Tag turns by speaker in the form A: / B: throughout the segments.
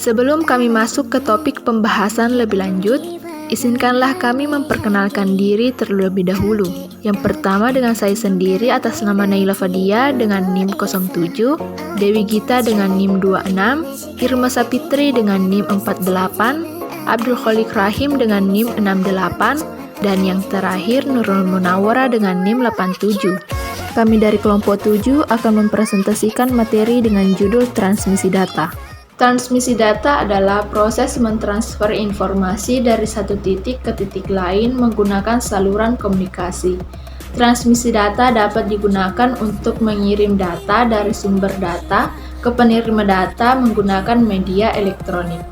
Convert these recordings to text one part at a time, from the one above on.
A: Sebelum kami masuk ke topik pembahasan lebih lanjut, izinkanlah kami memperkenalkan diri terlebih dahulu. Yang pertama dengan saya sendiri atas nama Naila Fadia dengan NIM 07, Dewi Gita dengan NIM 26, Irma Sapitri dengan NIM 48, Abdul Khalik Rahim dengan NIM 68, dan yang terakhir Nurul Munawwara dengan NIM 87. Kami dari kelompok 7 akan mempresentasikan materi dengan judul transmisi data. Transmisi data adalah proses mentransfer informasi dari satu titik ke titik lain menggunakan saluran komunikasi. Transmisi data dapat digunakan untuk mengirim data dari sumber data ke penerima data menggunakan media elektronik.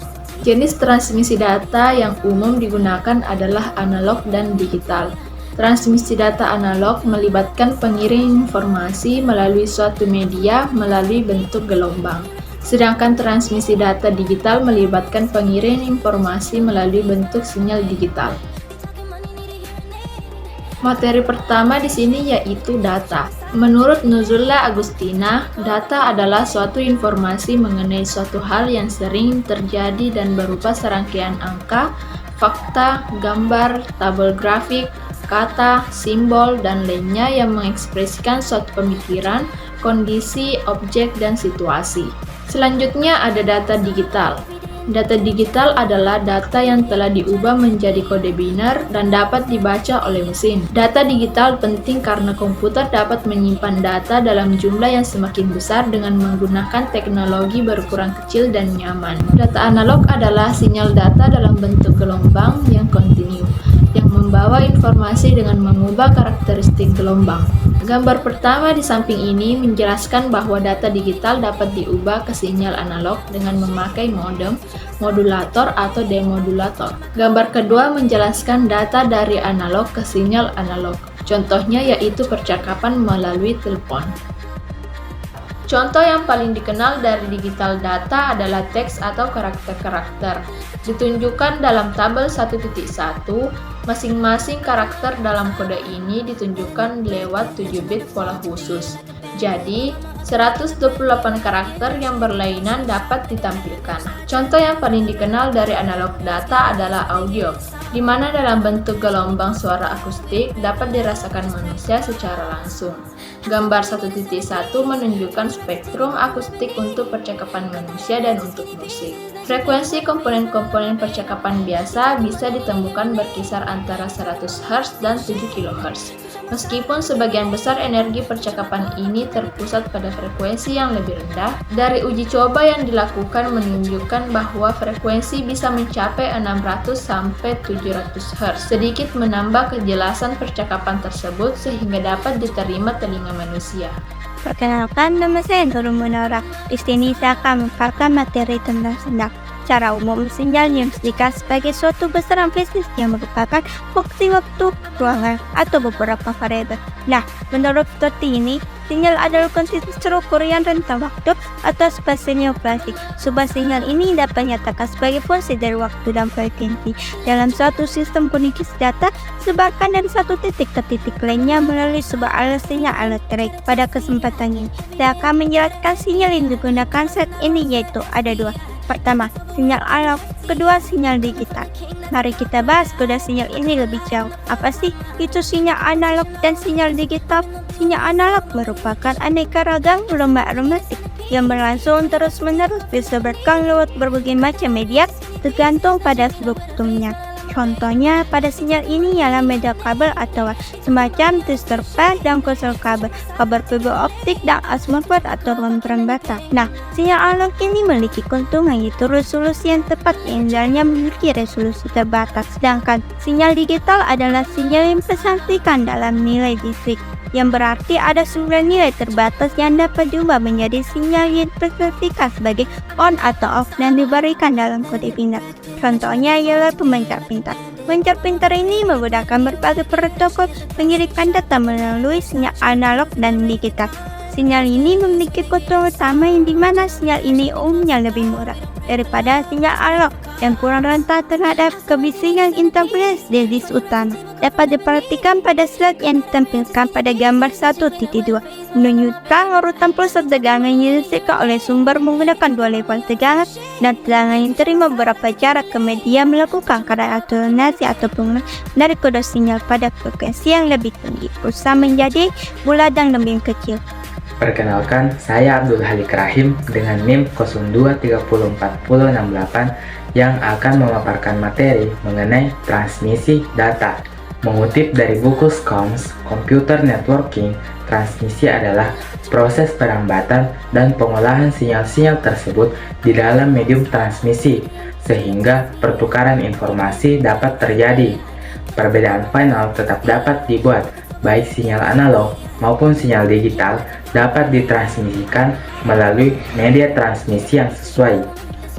A: Jenis transmisi data yang umum digunakan adalah analog dan digital. Transmisi data analog melibatkan pengirim informasi melalui suatu media melalui bentuk gelombang. Sedangkan transmisi data digital melibatkan pengirim informasi melalui bentuk sinyal digital. Materi pertama di sini yaitu data. Menurut Nuzulla Agustina, data adalah suatu informasi mengenai suatu hal yang sering terjadi dan berupa serangkaian angka, fakta, gambar, tabel grafik, kata, simbol, dan lainnya yang mengekspresikan suatu pemikiran, kondisi, objek, dan situasi. Selanjutnya ada data digital. Data digital adalah data yang telah diubah menjadi kode biner dan dapat dibaca oleh mesin. Data digital penting karena komputer dapat menyimpan data dalam jumlah yang semakin besar dengan menggunakan teknologi berukuran kecil dan nyaman. Data analog adalah sinyal data dalam bentuk gelombang yang kontinu, yang membawa informasi dengan mengubah karakteristik gelombang. Gambar pertama di samping ini menjelaskan bahwa data digital dapat diubah ke sinyal analog dengan memakai modem, modulator, atau demodulator. Gambar kedua menjelaskan data dari analog ke sinyal analog. Contohnya yaitu percakapan melalui telepon. Contoh yang paling dikenal dari digital data adalah teks atau karakter-karakter. Ditunjukkan dalam tabel 1.1, masing-masing karakter dalam kode ini ditunjukkan lewat 7 bit pola khusus. Jadi, 128 karakter yang berlainan dapat ditampilkan. Contoh yang paling dikenal dari analog data adalah audio, di mana dalam bentuk gelombang suara akustik dapat dirasakan manusia secara langsung. Gambar 1.1 menunjukkan spektrum akustik untuk percakapan manusia dan untuk musik. Frekuensi komponen-komponen percakapan biasa bisa ditemukan berkisar antara 100 Hz dan 7 kHz. Meskipun sebagian besar energi percakapan ini terpusat pada frekuensi yang lebih rendah, dari uji coba yang dilakukan menunjukkan bahwa frekuensi bisa mencapai 600 sampai 700 Hz, sedikit menambah kejelasan percakapan tersebut sehingga dapat diterima telinga manusia.
B: Perkenalkan, nama saya Nurul Munawwara. Di sini saya akan memaparkan materi tentang sinyal. Secara umum, sinyal diartikan sebagai suatu besaran fisik yang merupakan fungsi waktu, ruangan, atau beberapa variabel. Nah, menurut seperti ini, sinyal adalah kuantitas struktur yang rentang waktu atau spasinya operasi. Sebuah sinyal ini dapat dinyatakan sebagai fungsi dari waktu dan frekuensi dalam suatu sistem komunikasi data sebarkan dari satu titik ke titik lainnya melalui sebuah alat sinyal elektrik. Pada kesempatan ini, saya akan menjelaskan sinyal yang digunakan saat ini, yaitu ada dua. Pertama, sinyal analog, kedua sinyal digital. Mari kita bahas kedua sinyal ini lebih jauh. Apa sih itu sinyal analog dan sinyal digital? Sinyal analog merupakan aneka ragam gelombang aromatik yang berlangsung terus-menerus disebarkan lewat berbagai macam media tergantung pada spektrumnya. Contohnya pada sinyal ini ialah media kabel atau semacam transistor dan konsol kabel fiber optik dan atmosfer atau ruang bata. Nah, sinyal analog ini memiliki keuntungan yaitu resolusi yang tepat yang sebenarnya memiliki resolusi terbatas. Sedangkan sinyal digital adalah sinyal yang dipresentasikan dalam nilai distrik, yang berarti ada 9 nilai terbatas yang dapat diubah menjadi sinyal yang dipresentasikan sebagai on atau off dan diberikan dalam kode biner. Contohnya ialah pemancar pintar. Pemancar pintar ini menggunakan berbagai protokol mengirimkan data melalui sinyal analog dan digital. Sinyal ini memiliki keuntungan utama yang dimana sinyal ini umumnya lebih murah daripada sinyal analog yang kurang rentan terhadap kebisingan interferensi di disk utama. Dapat diperhatikan pada slide yang ditampilkan pada gambar 1.2. menunjukkan urutan pusat tegangan yang disediakan oleh sumber menggunakan dua level tegangan dan tegangan yang terima beberapa jarak ke media melakukan kadar alternasi atau penggunaan dari kedua sinyal pada frekuensi yang lebih tinggi berusaha menjadi bulat dan lebih kecil.
C: Perkenalkan, saya Abdul Halik Rahim dengan NIM 02304068 yang akan memaparkan materi mengenai transmisi data. Mengutip dari buku SCOMS, Computer Networking, transmisi adalah proses perambatan dan pengolahan sinyal-sinyal tersebut di dalam medium transmisi, sehingga pertukaran informasi dapat terjadi. Perbedaan final tetap dapat dibuat, baik sinyal analog maupun sinyal digital dapat ditransmisikan melalui media transmisi yang sesuai.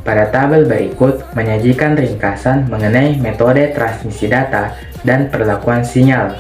C: Pada tabel berikut menyajikan ringkasan mengenai metode transmisi data dan perlakuan sinyal.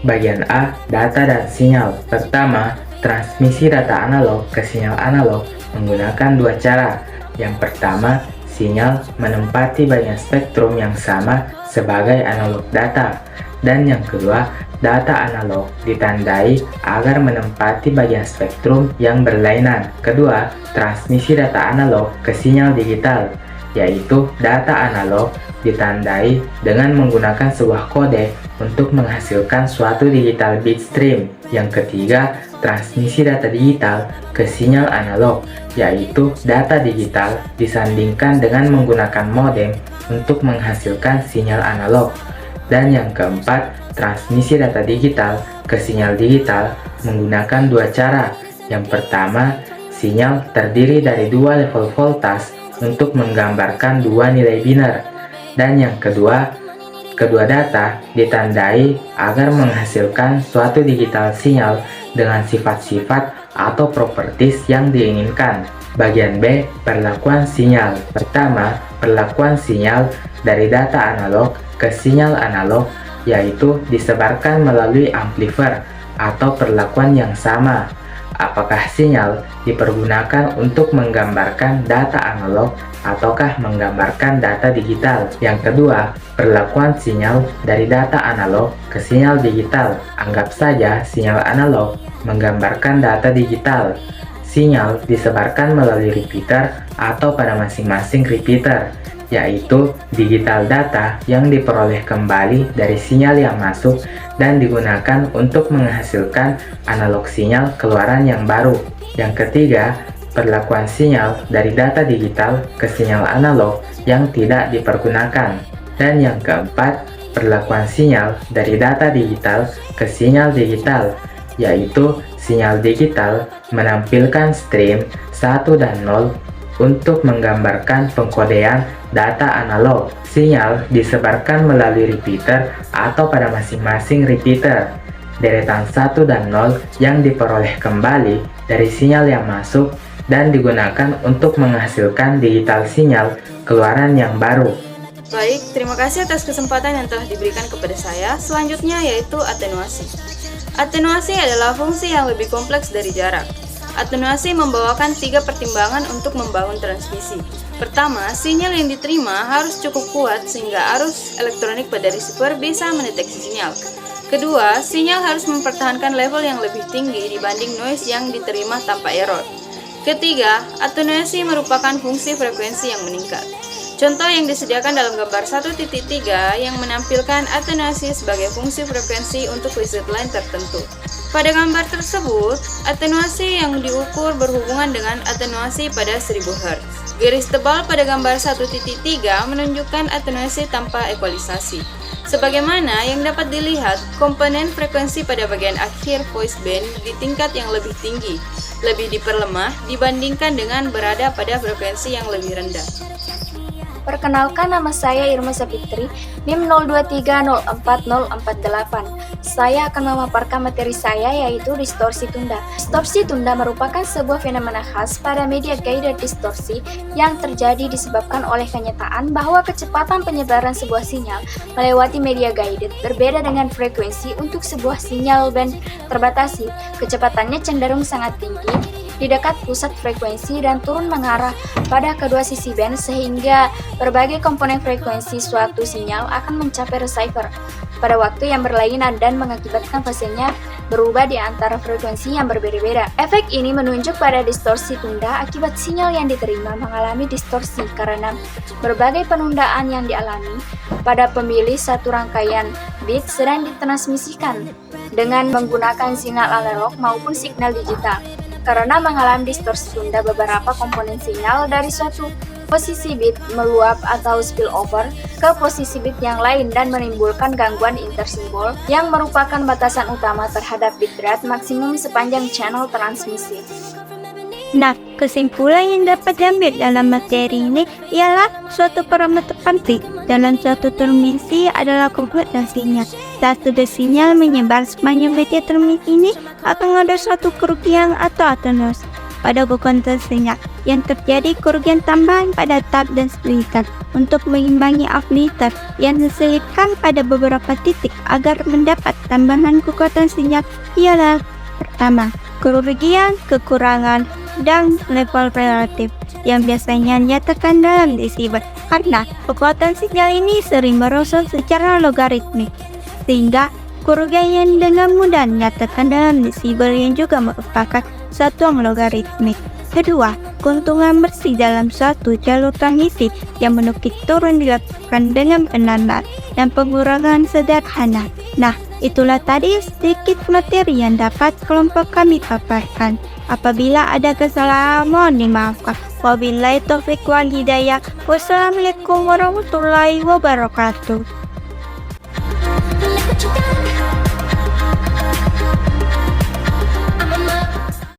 C: Bagian A, data dan sinyal. Pertama, transmisi data analog ke sinyal analog menggunakan dua cara. Yang pertama, sinyal menempati bagian spektrum yang sama sebagai analog data. Dan yang kedua, data analog ditandai agar menempati bagian spektrum yang berlainan. Kedua, transmisi data analog ke sinyal digital, yaitu data analog ditandai dengan menggunakan sebuah kode untuk menghasilkan suatu digital bit stream. Yang ketiga, transmisi data digital ke sinyal analog, yaitu data digital disandingkan dengan menggunakan modem untuk menghasilkan sinyal analog. Dan yang keempat, transmisi data digital ke sinyal digital menggunakan dua cara. Yang pertama, sinyal terdiri dari dua level voltage untuk menggambarkan dua nilai biner. Dan yang kedua, kedua data ditandai agar menghasilkan suatu digital sinyal dengan sifat-sifat atau properties yang diinginkan. Bagian B, perlakuan sinyal. Pertama, perlakuan sinyal dari data analog ke sinyal analog, yaitu disebarkan melalui amplifier atau perlakuan yang sama. Apakah sinyal dipergunakan untuk menggambarkan data analog ataukah menggambarkan data digital? Yang kedua, perlakuan sinyal dari data analog ke sinyal digital. Anggap saja sinyal analog menggambarkan data digital. Sinyal disebarkan melalui repeater atau pada masing-masing repeater, yaitu digital data yang diperoleh kembali dari sinyal yang masuk dan digunakan untuk menghasilkan analog sinyal keluaran yang baru. Yang ketiga, perlakuan sinyal dari data digital ke sinyal analog yang tidak dipergunakan. Dan yang keempat, perlakuan sinyal dari data digital ke sinyal digital, yaitu sinyal digital menampilkan stream 1 dan 0 untuk menggambarkan pengkodean data analog. Sinyal disebarkan melalui repeater atau pada masing-masing repeater. Deretan 1 dan 0 yang diperoleh kembali dari sinyal yang masuk dan digunakan untuk menghasilkan digital sinyal keluaran yang baru.
D: Baik, terima kasih atas kesempatan yang telah diberikan kepada saya. Selanjutnya yaitu atenuasi. Atenuasi adalah fungsi yang lebih kompleks dari jarak. Atenuasi membawakan 3 pertimbangan untuk membangun transmisi. Pertama, sinyal yang diterima harus cukup kuat sehingga arus elektronik pada receiver bisa mendeteksi sinyal. Kedua, sinyal harus mempertahankan level yang lebih tinggi dibanding noise yang diterima tanpa error. Ketiga, atenuasi merupakan fungsi frekuensi yang meningkat. Contoh yang disediakan dalam gambar 1.3 yang menampilkan atenuasi sebagai fungsi frekuensi untuk reset line tertentu. Pada gambar tersebut, atenuasi yang diukur berhubungan dengan atenuasi pada 1000 Hz. Garis tebal pada gambar 1.3 menunjukkan atenuasi tanpa ekualisasi. Sebagaimana yang dapat dilihat, komponen frekuensi pada bagian akhir voice band di tingkat yang lebih tinggi, lebih diperlemah dibandingkan dengan berada pada frekuensi yang lebih rendah.
E: Perkenalkan, nama saya Irma Sapitri, NIM 02304048. Saya akan memaparkan materi saya yaitu distorsi tunda. Distorsi tunda merupakan sebuah fenomena khas pada media guided distorsi yang terjadi disebabkan oleh kenyataan bahwa kecepatan penyebaran sebuah sinyal melewati media guided berbeda dengan frekuensi untuk sebuah sinyal band terbatasi. Kecepatannya cenderung sangat tinggi di dekat pusat frekuensi dan turun mengarah pada kedua sisi band sehingga berbagai komponen frekuensi suatu sinyal akan mencapai receiver pada waktu yang berlainan dan mengakibatkan fasenya berubah di antara frekuensi yang berbeda-beda. Efek ini menunjuk pada distorsi tunda akibat sinyal yang diterima mengalami distorsi karena berbagai penundaan yang dialami pada pemilih satu rangkaian bit sedang ditransmisikan dengan menggunakan sinyal analog maupun signal digital. Karena mengalami distorsi tunda, beberapa komponen sinyal dari suatu posisi bit meluap atau spillover ke posisi bit yang lain dan menimbulkan gangguan intersimbol yang merupakan batasan utama terhadap bitrate maksimum sepanjang channel transmisi.
B: Nah, kesimpulan yang dapat diambil dalam materi ini ialah suatu parameter penting dalam suatu transmisi adalah kompetensinya. Saat sudah sinyal menyebar sepanjang media transmisi ini akan ada suatu kerugian atau atenuasi pada kompetensinya yang terjadi kerugian tambahan pada tab dan splitter untuk mengimbangi ampliter yang diselipkan pada beberapa titik agar mendapat tambahan kekuatan sinyal ialah pertama, kerugian, kekurangan, dan level relatif yang biasanya nyatakan dalam desibel karena kekuatan sinyal ini sering merosot secara logaritmik sehingga kerugian yang dengan mudah nyatakan dalam desibel yang juga merupakan satuan logaritmik. Kedua, keuntungan bersih dalam suatu jalur transmisi yang menukik turun dilakukan dengan benar dan pengurangan sederhana. Nah, itulah tadi sedikit materi yang dapat kelompok kami paparkan. Apabila ada kesalahan mohon dimaafkan. Wabillahi taufiq wal hidayah. Wassalamualaikum warahmatullahi wabarakatuh.